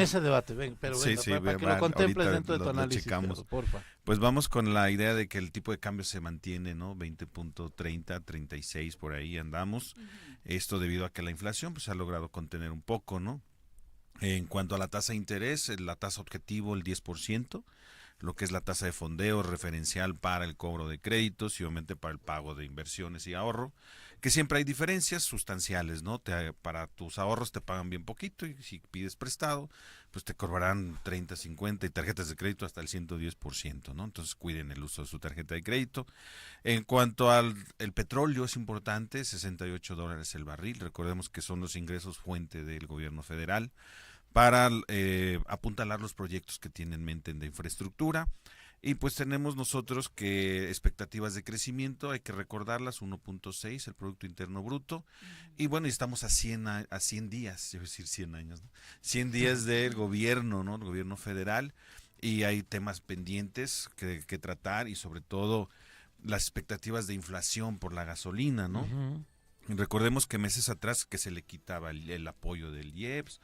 ese debate, pero Sí, venga, sí, para que lo contemples ahorita dentro de tu lo análisis, checamos. porfa. Pues vamos con la idea de que el tipo de cambio se mantiene, ¿no? 20.30, 36 por ahí andamos. Esto debido a que la inflación pues ha logrado contener un poco, ¿no? En cuanto a la tasa de interés, la tasa objetivo el 10%, lo que es la tasa de fondeo referencial para el cobro de créditos y obviamente para el pago de inversiones y ahorro, que siempre hay diferencias sustanciales, ¿no? Para tus ahorros te pagan bien poquito y si pides prestado, pues te cobrarán 30, 50 y tarjetas de crédito hasta el 110%, ¿no? Entonces cuiden el uso de su tarjeta de crédito. En cuanto al el petróleo es importante, $68 el barril, recordemos que son los ingresos fuente del gobierno federal para apuntalar los proyectos que tienen en mente de infraestructura. Y pues tenemos nosotros que expectativas de crecimiento, hay que recordarlas, 1.6 el Producto Interno Bruto. Y bueno, y estamos a 100 días, yo voy a decir 100 años, ¿no? 100 días del gobierno, ¿no? El gobierno federal. Y hay temas pendientes que tratar y sobre todo las expectativas de inflación por la gasolina, ¿no? Ujú. Recordemos que meses atrás que se le quitaba el apoyo del IEPS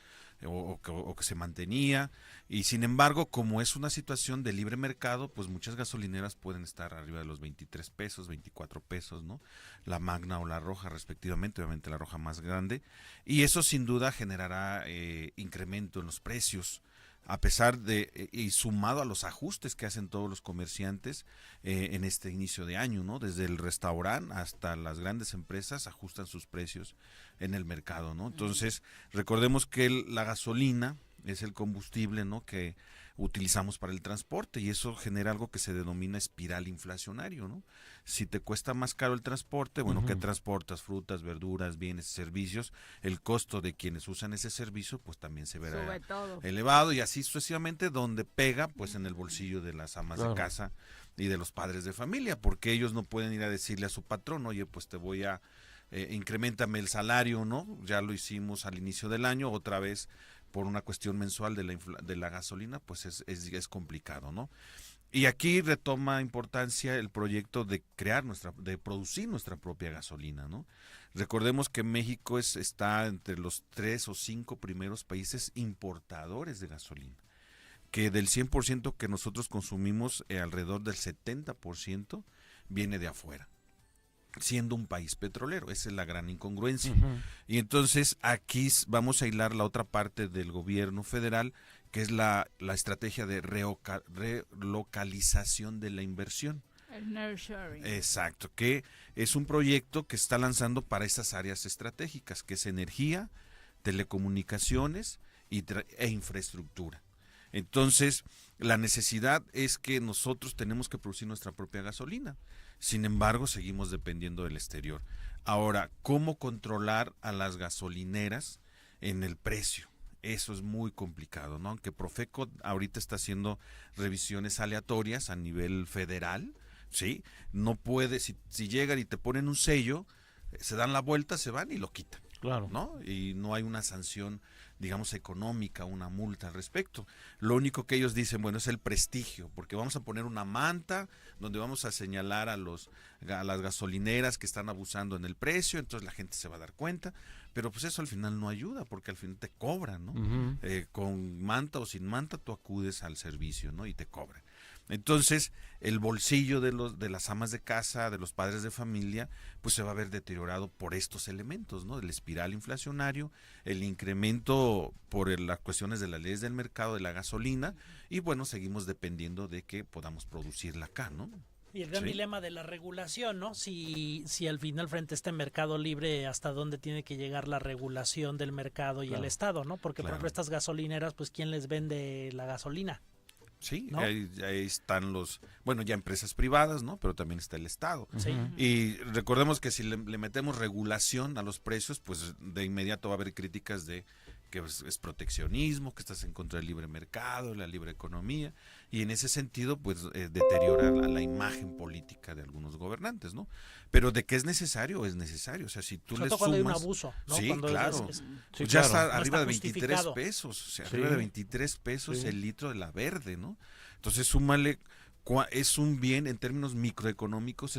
o que se mantenía y sin embargo como es una situación de libre mercado pues muchas gasolineras pueden estar arriba de los 23 pesos, 24 pesos, ¿no? La Magna o la Roja respectivamente, obviamente la Roja más grande y eso sin duda generará incremento en los precios a pesar de y sumado a los ajustes que hacen todos los comerciantes en este inicio de año, ¿no? Desde el restaurante hasta las grandes empresas ajustan sus precios en el mercado, ¿no? Entonces, recordemos que la gasolina es el combustible, ¿no? Que utilizamos para el transporte y eso genera algo que se denomina espiral inflacionario, ¿no? Si te cuesta más caro el transporte, bueno, ¿qué Ujú. transportas? Frutas, verduras, bienes, servicios, el costo de quienes usan ese servicio, pues también se verá Sube todo. elevado y así sucesivamente donde pega, pues en el bolsillo de las amas de Claro. casa y de los padres de familia, porque ellos no pueden ir a decirle a su patrón, oye, pues te voy a incrementame el salario, ¿no? Ya lo hicimos al inicio del año, otra vez por una cuestión mensual de la gasolina, pues es complicado, ¿no? Y aquí retoma importancia el proyecto de de producir nuestra propia gasolina, ¿no? Recordemos que México está entre los 3 o 5 primeros países importadores de gasolina, que del 100% que nosotros consumimos, alrededor del 70% viene de afuera siendo un país petrolero. Esa es la gran incongruencia. Ujú. Y entonces aquí vamos a hilar la otra parte del gobierno federal, que es la estrategia de relocalización de la inversión. El nurturing. Exacto, que es un proyecto que está lanzando para esas áreas estratégicas, que es energía, telecomunicaciones e infraestructura. Entonces, la necesidad es que nosotros tenemos que producir nuestra propia gasolina. Sin embargo, seguimos dependiendo del exterior. Ahora, ¿cómo controlar a las gasolineras en el precio? Eso es muy complicado, ¿no? Aunque Profeco ahorita está haciendo revisiones aleatorias a nivel federal, ¿sí? No puede, si llegan y te ponen un sello, se dan la vuelta, se van y lo quitan, Claro. ¿no? Y no hay una sanción, digamos, económica, una multa al respecto. Lo único que ellos dicen, bueno, es el prestigio, porque vamos a poner una manta donde vamos a señalar a las gasolineras que están abusando en el precio, entonces la gente se va a dar cuenta, pero pues eso al final no ayuda, porque al final te cobran, ¿no? Ujú. Con manta o sin manta tú acudes al servicio, ¿no? Y te cobran. Entonces, el bolsillo de las amas de casa, de los padres de familia, pues se va a ver deteriorado por estos elementos, ¿no? El espiral inflacionario, el incremento por las cuestiones de las leyes del mercado de la gasolina, y bueno, seguimos dependiendo de que podamos producirla acá, ¿no? Y el gran Sí, dilema de la regulación, ¿no? Si al final frente a este mercado libre, hasta dónde tiene que llegar la regulación del mercado y el Claro. Estado, ¿no? Porque, por ejemplo, claro. estas gasolineras, pues, ¿quién les vende la gasolina? Sí, ¿No? ahí están bueno, ya empresas privadas, ¿no? Pero también está el Estado. Sí. Ujú. Y recordemos que si le metemos regulación a los precios, pues de inmediato va a haber críticas de que es proteccionismo, que estás en contra del libre mercado, la libre economía, y en ese sentido, pues deteriora la imagen política de algunos gobernantes, ¿no? Pero de que es necesario, o sea, si tú Sobre le todo cuando hay un sumas, abuso, ¿no? sí, Cuando claro, es- Sí, pues ya claro. está no arriba está de 23 justificado. pesos, o sea, Sí, arriba de 23 pesos sí. el litro de la verde, ¿no? Entonces súmale, es un bien, en términos microeconómicos,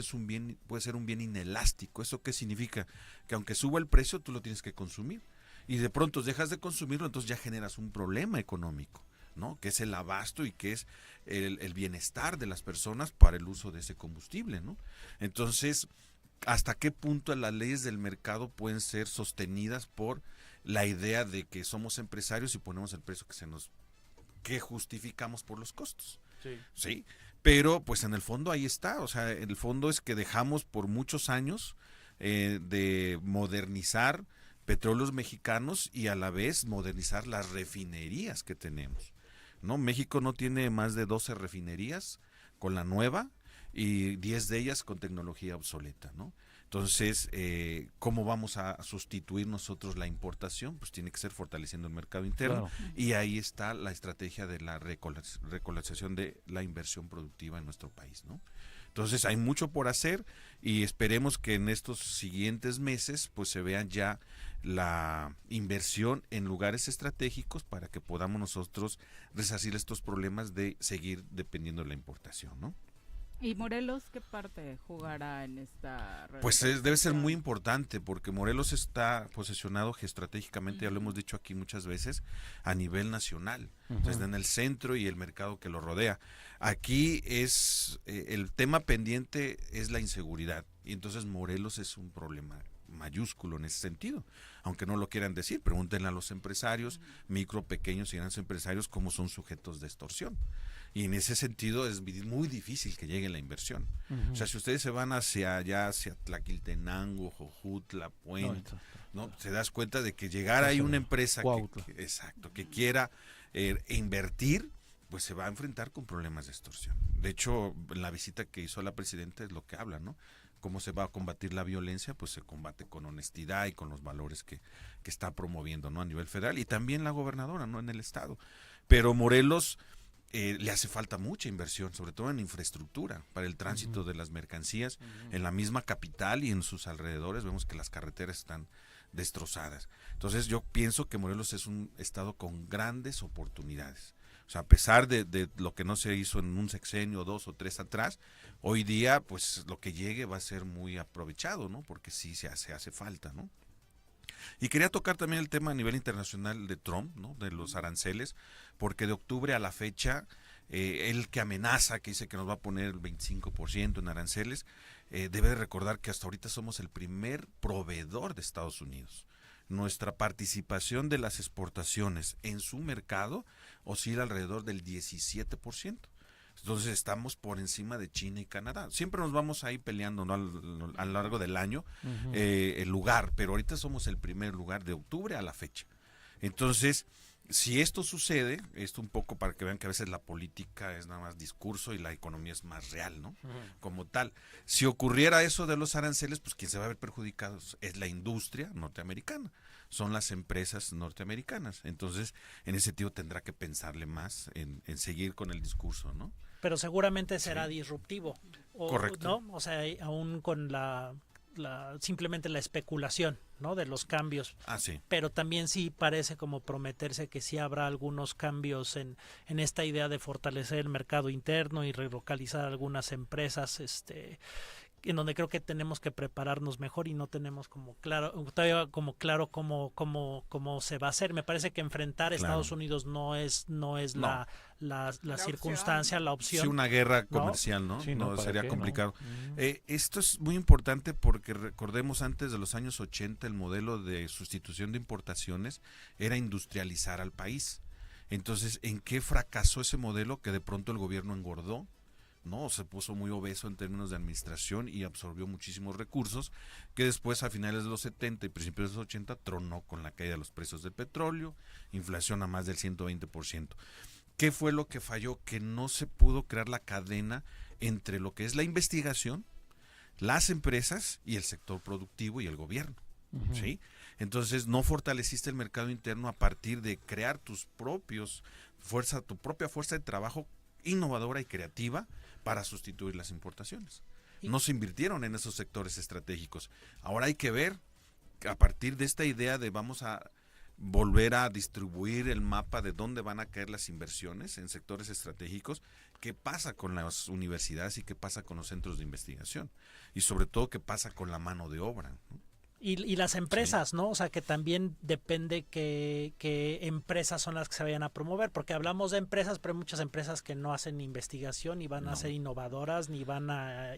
puede ser un bien inelástico. ¿Eso qué significa? Que aunque suba el precio, tú lo tienes que consumir. y de pronto dejas de consumirlo, entonces ya generas un problema económico, ¿no? Que es el abasto y que es el bienestar de las personas para el uso de ese combustible, ¿no? Entonces, ¿hasta qué punto las leyes del mercado pueden ser sostenidas por la idea de que somos empresarios y ponemos el precio que justificamos por los costos? Sí. Sí, pero pues en el fondo ahí está, o sea, en el fondo es que dejamos por muchos años de modernizar petróleos mexicanos y a la vez modernizar las refinerías que tenemos, ¿no? México no tiene más de 12 refinerías con la nueva y 10 de ellas con tecnología obsoleta, ¿no? Entonces, ¿cómo vamos a sustituir nosotros la importación? Pues tiene que ser fortaleciendo el mercado interno, Claro. y ahí está la estrategia de la recolonización de la inversión productiva en nuestro país, ¿no? Entonces hay mucho por hacer y esperemos que en estos siguientes meses pues se vean ya la inversión en lugares estratégicos para que podamos nosotros resarcir estos problemas de seguir dependiendo de la importación, ¿no? ¿Y Morelos qué parte jugará en esta Pues debe ser muy revitalización? importante porque Morelos está posicionado estratégicamente, ya lo hemos dicho aquí muchas veces, a nivel nacional. O sea, está en el centro y el mercado que lo rodea. Aquí es el tema pendiente es la inseguridad y entonces Morelos es un problema mayúsculo en ese sentido, aunque no lo quieran decir. Pregúntenle a los empresarios, micro, pequeños y grandes empresarios, cómo son sujetos de extorsión. Y en ese sentido es muy difícil que llegue la inversión. O sea, si ustedes se van hacia allá, hacia Tlaquiltenango, Jojutla, Puente, ¿no? Se das cuenta de que llegar ahí una empresa exacto, que quiera invertir, pues se va a enfrentar con problemas de extorsión. De hecho, en la visita que hizo la presidenta es lo que habla, ¿no? ¿Cómo se va a combatir la violencia? Pues se combate con honestidad y con los valores que está promoviendo, ¿no? A nivel federal y también la gobernadora, ¿no? En el estado. Pero Morelos le hace falta mucha inversión, sobre todo en infraestructura, para el tránsito de las mercancías. En la misma capital y en sus alrededores vemos que las carreteras están destrozadas. Entonces yo pienso que Morelos es un estado con grandes oportunidades. O sea, a pesar de lo que no se hizo en un sexenio, 2 o 3 atrás, hoy día pues lo que llegue va a ser muy aprovechado, ¿no? Porque sí se hace falta, ¿no? Y quería tocar también el tema a nivel internacional de Trump, ¿no? De los aranceles, porque de octubre a la fecha, él que amenaza, que dice que nos va a poner el 25% en aranceles, debe de recordar que hasta ahorita somos el primer proveedor de Estados Unidos. Nuestra participación de las exportaciones en su mercado oscila alrededor del 17%. Entonces estamos por encima de China y Canadá. Siempre nos vamos ahí peleando, ¿no? A lo largo del año el lugar, pero ahorita somos el primer lugar de octubre a la fecha. Entonces, si esto sucede, esto un poco para que vean que a veces la política es nada más discurso y la economía es más real, ¿no? Como tal. Si ocurriera eso de los aranceles, pues quien se va a ver perjudicado es la industria norteamericana, son las empresas norteamericanas. Entonces, en ese sentido tendrá que pensarle más en seguir con el discurso, ¿no? Pero seguramente será disruptivo. Correcto. ¿No? O sea, aún con simplemente la especulación, ¿no? De los cambios. Ah, sí. Pero también sí parece como prometerse que sí habrá algunos cambios en esta idea de fortalecer el mercado interno y relocalizar algunas empresas, en donde creo que tenemos que prepararnos mejor y no tenemos todavía como claro cómo se va a hacer. Me parece que enfrentar a Estados Unidos no es la circunstancia, la opción. Sí, una guerra comercial, ¿no? Sí, no sería complicado. No. Esto es muy importante porque recordemos antes de los años 80 el modelo de sustitución de importaciones era industrializar al país. Entonces, ¿en qué fracasó ese modelo que de pronto el gobierno engordó? ¿No? Se puso muy obeso en términos de administración y absorbió muchísimos recursos que después a finales de los 70 y principios de los 80 tronó con la caída de los precios del petróleo, inflación a más del 120%. ¿Qué fue lo que falló? Que no se pudo crear la cadena entre lo que es la investigación, las empresas y el sector productivo y el gobierno. ¿Sí? Entonces no fortaleciste el mercado interno a partir de crear tu propia fuerza de trabajo innovadora y creativa para sustituir las importaciones. No se invirtieron en esos sectores estratégicos. Ahora hay que ver, a partir de esta idea de vamos a volver a distribuir el mapa de dónde van a caer las inversiones en sectores estratégicos, qué pasa con las universidades y qué pasa con los centros de investigación. Y sobre todo qué pasa con la mano de obra, ¿no? Y las empresas, ¿no? O sea, que también depende que empresas son las que se vayan a promover, porque hablamos de empresas, pero hay muchas empresas que no hacen investigación, ni van a ser innovadoras, ni van a,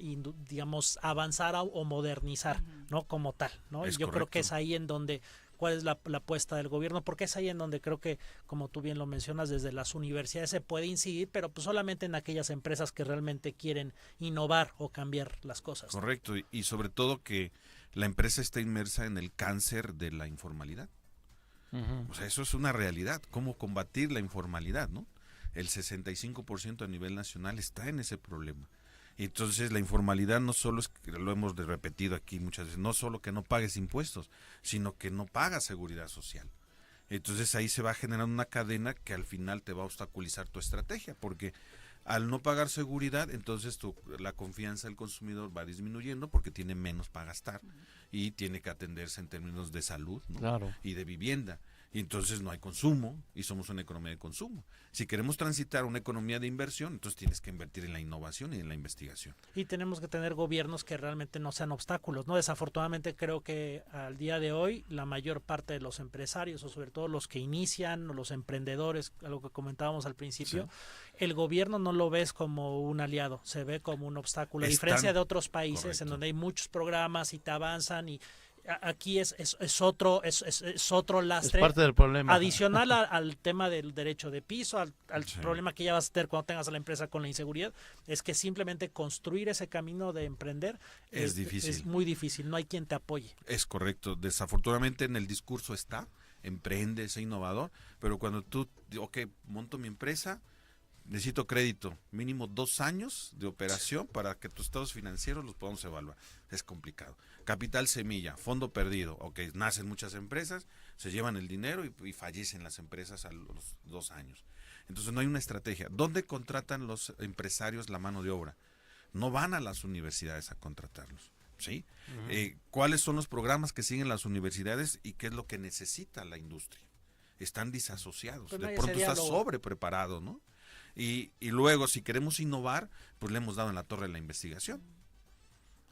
digamos, avanzar o modernizar, ¿no? Como tal, ¿no? Y yo creo que es ahí en donde, ¿cuál es la apuesta del gobierno? Porque es ahí en donde creo que, como tú bien lo mencionas, desde las universidades se puede incidir, pero pues solamente en aquellas empresas que realmente quieren innovar o cambiar las cosas. Correcto, y sobre todo que la empresa está inmersa en el cáncer de la informalidad. O sea, eso es una realidad. ¿Cómo combatir la informalidad, no? El 65% a nivel nacional está en ese problema. Entonces, la informalidad no solo es, que lo hemos repetido aquí muchas veces, no solo que no pagues impuestos, sino que no pagas seguridad social. Entonces, ahí se va generando una cadena que al final te va a obstaculizar tu estrategia, porque al no pagar seguridad, entonces la confianza del consumidor va disminuyendo porque tiene menos para gastar y tiene que atenderse en términos de salud, ¿no? Claro. Y de vivienda. Y entonces no hay consumo y somos una economía de consumo. Si queremos transitar una economía de inversión, entonces tienes que invertir en la innovación y en la investigación. Y tenemos que tener gobiernos que realmente no sean obstáculos, ¿no? Desafortunadamente creo que al día de hoy la mayor parte de los empresarios, o sobre todo los que inician, o los emprendedores, algo que comentábamos al principio, el gobierno no lo ves como un aliado, se ve como un obstáculo, a diferencia de otros países en donde hay muchos programas y te avanzan y aquí es otro lastre. Es parte del problema. Adicional al tema del derecho de piso, al problema que ya vas a tener cuando tengas a la empresa con la inseguridad, es que simplemente construir ese camino de emprender es difícil. Es muy difícil, no hay quien te apoye. Es correcto. Desafortunadamente en el discurso está, emprende, sé innovador, pero cuando tú, monto mi empresa, necesito crédito, mínimo 2 años de operación para que tus estados financieros los podamos evaluar. Es complicado. Capital semilla, fondo perdido. Nacen muchas empresas, se llevan el dinero y fallecen las empresas a los 2 años. Entonces no hay una estrategia. ¿Dónde contratan los empresarios la mano de obra? No van a las universidades a contratarlos, ¿sí? ¿Cuáles son los programas que siguen las universidades y qué es lo que necesita la industria? Están disasociados. Pues de pronto estás sobrepreparado, ¿no? Y luego, si queremos innovar, pues le hemos dado en la torre la investigación.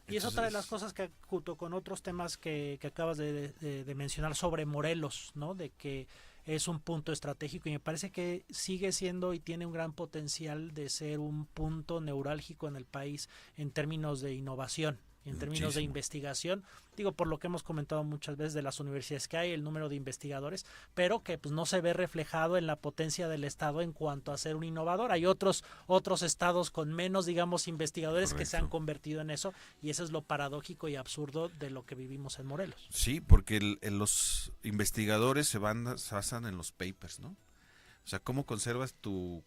Y es otra de las cosas que, junto con otros temas que acabas de mencionar sobre Morelos, ¿no? De que es un punto estratégico y me parece que sigue siendo y tiene un gran potencial de ser un punto neurálgico en el país en términos de innovación, en términos de investigación, digo, por lo que hemos comentado muchas veces de las universidades que hay, el número de investigadores, pero que pues no se ve reflejado en la potencia del estado en cuanto a ser un innovador. Hay otros estados con menos, digamos, investigadores que se han convertido en eso, y eso es lo paradójico y absurdo de lo que vivimos en Morelos. Sí, porque los investigadores se basan en los papers, ¿no? O sea, ¿cómo conservas tu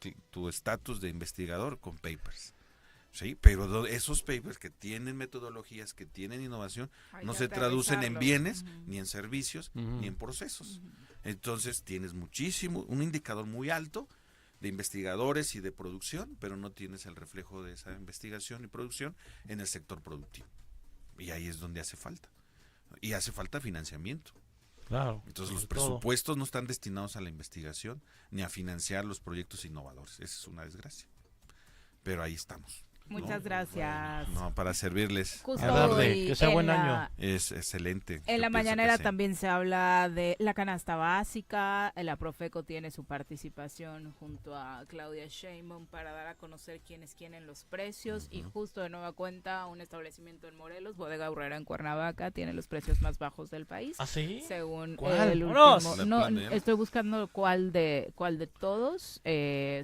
estatus de investigador? Con papers. Sí, pero esos papers que tienen metodologías, que tienen innovación, no se traducen en bienes, ni en servicios, ni en procesos. Entonces tienes un indicador muy alto de investigadores y de producción, pero no tienes el reflejo de esa investigación y producción en el sector productivo. Y ahí es donde hace falta. Y hace falta financiamiento. Claro. Entonces los presupuestos no están destinados a la investigación ni a financiar los proyectos innovadores. Esa es una desgracia. Pero ahí estamos. Muchas gracias. No, para servirles. Justo que sea buen año. Es excelente. En la mañanera también se habla de la canasta básica. La Profeco tiene su participación junto a Claudia Sheinbaum para dar a conocer quién es quién en los precios. Y justo de nueva cuenta, un establecimiento en Morelos, Bodega Aurrera en Cuernavaca, tiene los precios más bajos del país. ¿Ah, sí? Según ¿Cuál? el último. No, planea. estoy buscando cuál de todos.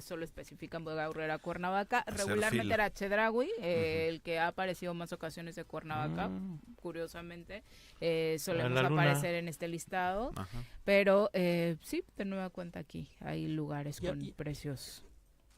Solo especifican Bodega Aurrera Cuernavaca. Regularmente era Chedraui, el que ha aparecido más ocasiones de Cuernavaca, curiosamente, solemos aparecer en este listado, pero sí, de nueva cuenta aquí hay lugares con precios.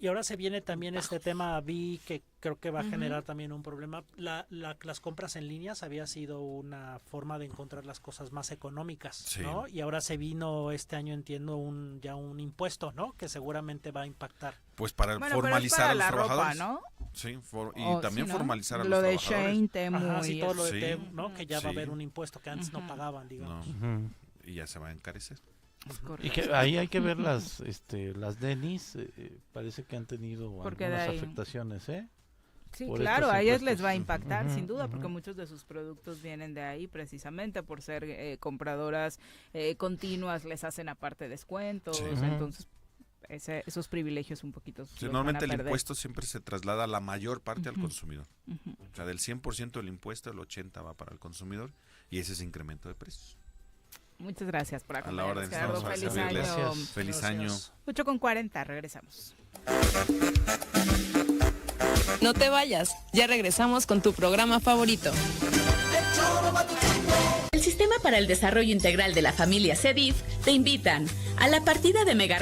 Y ahora se viene también este tema, vi que creo que va a generar también un problema. Las compras en líneas había sido una forma de encontrar las cosas más económicas, ¿no? Y ahora se vino este año, entiendo, ya un impuesto, ¿no? Que seguramente va a impactar. Pues para formalizar a los trabajadores. Ropa, ¿no? Sí, y también formalizar a los lo de trabajadores. Shein, Temu y todo lo de Temu, ¿no? Que ya va a Sí. haber un impuesto que antes no pagaban, digamos. No. Y ya se va a encarecer. Y que ahí hay que ver las denis, parece que han tenido Porque algunas de ahí afectaciones, ¿eh? Sí, por claro, estos a ellos les impuestos. va a impactar, sin duda, Ujú. porque muchos de sus productos vienen de ahí precisamente por ser compradoras continuas, les hacen aparte descuentos, Sí. entonces esos privilegios un poquito Sí, los van a normalmente el perder. impuesto siempre se traslada la mayor parte al Ujú. consumidor. Ujú. O sea, del 100% del impuesto, el 80% va para el consumidor y ese es incremento de precios. Muchas gracias por A la orden, acompañarnos, Gerardo. estamos para Feliz servirles. año. Gracias. Feliz Gracias. año. 8:40, regresamos. No te vayas, ya regresamos con tu programa favorito. El Sistema para el Desarrollo Integral de la Familia CEDIF te invitan a la partida de Mega